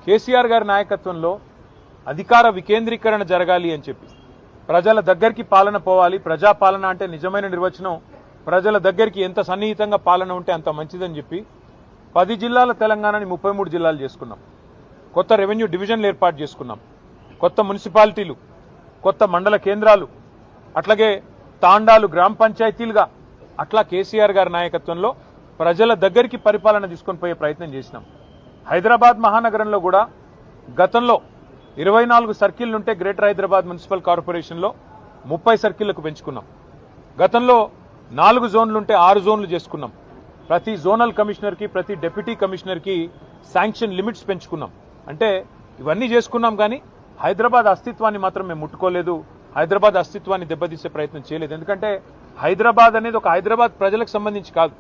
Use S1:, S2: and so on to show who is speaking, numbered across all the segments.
S1: కేసీఆర్ గారి నాయకత్వంలో అధికార వికేంద్రీకరణ జరగాలి అని చెప్పి ప్రజల దగ్గరికి పాలన పోవాలి. ప్రజాపాలన అంటే నిజమైన నిర్వచనం ప్రజల దగ్గరికి ఎంత సన్నిహితంగా పాలన ఉంటే అంత మంచిదని చెప్పి 10 జిల్లాల తెలంగాణని 33 జిల్లాలు చేసుకున్నాం. కొత్త రెవెన్యూ డివిజన్లు ఏర్పాటు చేసుకున్నాం. కొత్త మున్సిపాలిటీలు, కొత్త మండల కేంద్రాలు, అట్లాగే తాండాలు గ్రామ పంచాయతీలుగా అట్లా కేసీఆర్ గారి నాయకత్వంలో ప్రజల దగ్గరికి పరిపాలన తీసుకొని పోయే ప్రయత్నం చేసినాం. హైదరాబాద్ మహానగరంలో కూడా గతంలో 24 సర్కిళ్లుంటే గ్రేటర్ హైదరాబాద్ మున్సిపల్ కార్పొరేషన్లో 30 సర్కిళ్లకు పెంచుకున్నాం. గతంలో 4 జోన్లుంటే 6 జోన్లు చేసుకున్నాం. ప్రతి జోనల్ కమిషనర్కి, ప్రతి డిప్యూటీ కమిషనర్కి శాంక్షన్ లిమిట్స్ పెంచుకున్నాం. అంటే ఇవన్నీ చేసుకున్నాం, కానీ హైదరాబాద్ అస్తిత్వాన్ని మాత్రం మేము ముట్టుకోలేదు. హైదరాబాద్ అస్తిత్వాన్ని దెబ్బతీసే ప్రయత్నం చేయలేదు. ఎందుకంటే హైదరాబాద్ అనేది ఒక హైదరాబాద్ ప్రజలకు సంబంధించి కాదు,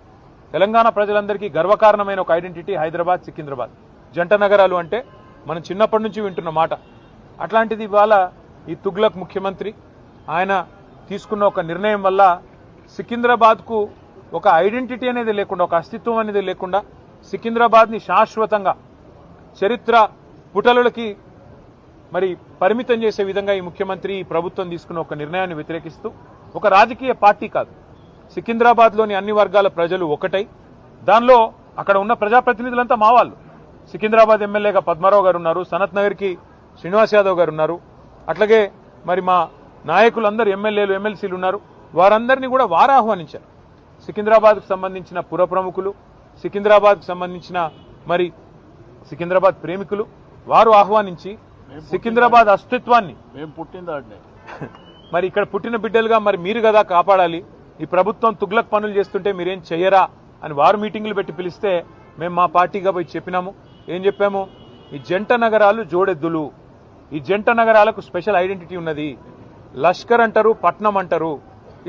S1: తెలంగాణ ప్రజలందరికీ గర్వకారణమైన ఒక ఐడెంటిటీ హైదరాబాద్, సికింద్రాబాద్ జంట నగరాలు అంటే మనం చిన్నప్పటి నుంచి వింటున్న మాట. అట్లాంటిది ఇవాళ ఈ తుగ్లక్ ముఖ్యమంత్రి ఆయన తీసుకున్న ఒక నిర్ణయం వల్ల సికింద్రాబాద్కు ఒక ఐడెంటిటీ అనేది లేకుండా, ఒక అస్తిత్వం అనేది లేకుండా సికింద్రాబాద్ని శాశ్వతంగా చరిత్ర పుటలకి మరి పరిమితం చేసే విధంగా ఈ ముఖ్యమంత్రి, ఈ ప్రభుత్వం తీసుకున్న ఒక నిర్ణయాన్ని వ్యతిరేకిస్తూ ఒక రాజకీయ పార్టీ కాదు, సికింద్రాబాద్లోని అన్ని వర్గాల ప్రజలు ఒకటై, దానిలో అక్కడ ఉన్న ప్రజాప్రతినిధులంతా మా వాళ్ళు. సికింద్రాబాద్ ఎమ్మెల్యేగా పద్మారావు గారు ఉన్నారు, సనత్ నగర్కి శ్రీనివాస్ యాదవ్ గారు ఉన్నారు, అట్లాగే మరి మా నాయకులందరూ ఎమ్మెల్యేలు, ఎమ్మెల్సీలు ఉన్నారు. వారందరినీ కూడా వారు ఆహ్వానించారు. సికింద్రాబాద్కు సంబంధించిన పుర ప్రముఖులు, సికింద్రాబాద్కు సంబంధించిన మరి సికింద్రాబాద్ ప్రేమికులు వారు ఆహ్వానించి సికింద్రాబాద్ అస్తిత్వాన్ని మరి ఇక్కడ పుట్టిన బిడ్డలుగా మరి మీరు కదా కాపాడాలి, ఈ ప్రభుత్వం తుగ్లక్ పనులు చేస్తుంటే మీరేం చెయ్యరా అని వారు మీటింగులు పెట్టి పిలిస్తే మేము మా పార్టీగా పోయి చెప్పినాము. ఏం చెప్పాము? ఈ జంట నగరాలు జోడెద్దులు, ఈ జంట నగరాలకు స్పెషల్ ఐడెంటిటీ ఉన్నది. లష్కర్ అంటారు, పట్నం అంటారు.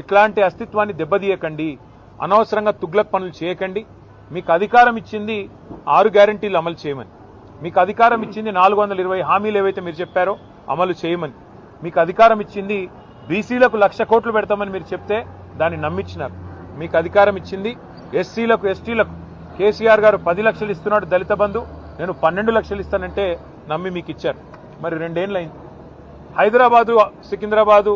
S1: ఇట్లాంటి అస్తిత్వాన్ని దెబ్బతీయకండి, అనవసరంగా తుగ్లక్ పనులు చేయకండి. మీకు అధికారం ఇచ్చింది 6 గ్యారంటీలు అమలు చేయమని, మీకు అధికారం ఇచ్చింది 420 హామీలు ఏవైతే మీరు చెప్పారో అమలు చేయమని, మీకు అధికారం ఇచ్చింది బీసీలకు 1,00,000 కోట్లు పెడతామని మీరు చెప్తే దాన్ని నమ్మించినారు. మీకు అధికారం ఇచ్చింది ఎస్సీలకు, ఎస్టీలకు కేసీఆర్ గారు 10 లక్షలు ఇస్తున్నాడు దళిత బంధు, నేను 12 లక్షలు ఇస్తానంటే నమ్మి మీకు ఇచ్చారు. మరి 2 ఏళ్ళైంది. హైదరాబాదు, సికింద్రాబాదు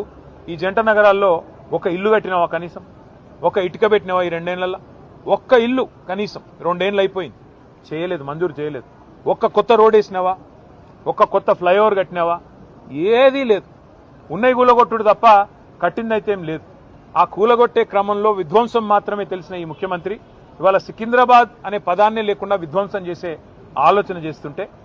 S1: ఈ జంట నగరాల్లో ఒక ఇల్లు కట్టినావా? కనీసం ఒక ఇటుక పెట్టినావా ఈ 2 ఏళ్లలో? ఒక్క ఇల్లు కనీసం 2 ఏళ్ళు అయిపోయింది, చేయలేదు, మంజూరు చేయలేదు. ఒక్క కొత్త రోడ్ వేసినావా? ఒక్క కొత్త ఫ్లైఓవర్ కట్టినావా? ఏదీ లేదు. ఉన్నవి కూలగొట్టుడు తప్ప కట్టిందైతే ఏం లేదు. ఆ కూలగొట్టే క్రమంలో విధ్వంసం మాత్రమే తెలిసిన ఈ ముఖ్యమంత్రి ఇవాళ సికింద్రాబాద్ అనే పదాన్నే లేకుండా విధ్వంసం చేసే ఆలోచన చేస్తుంటే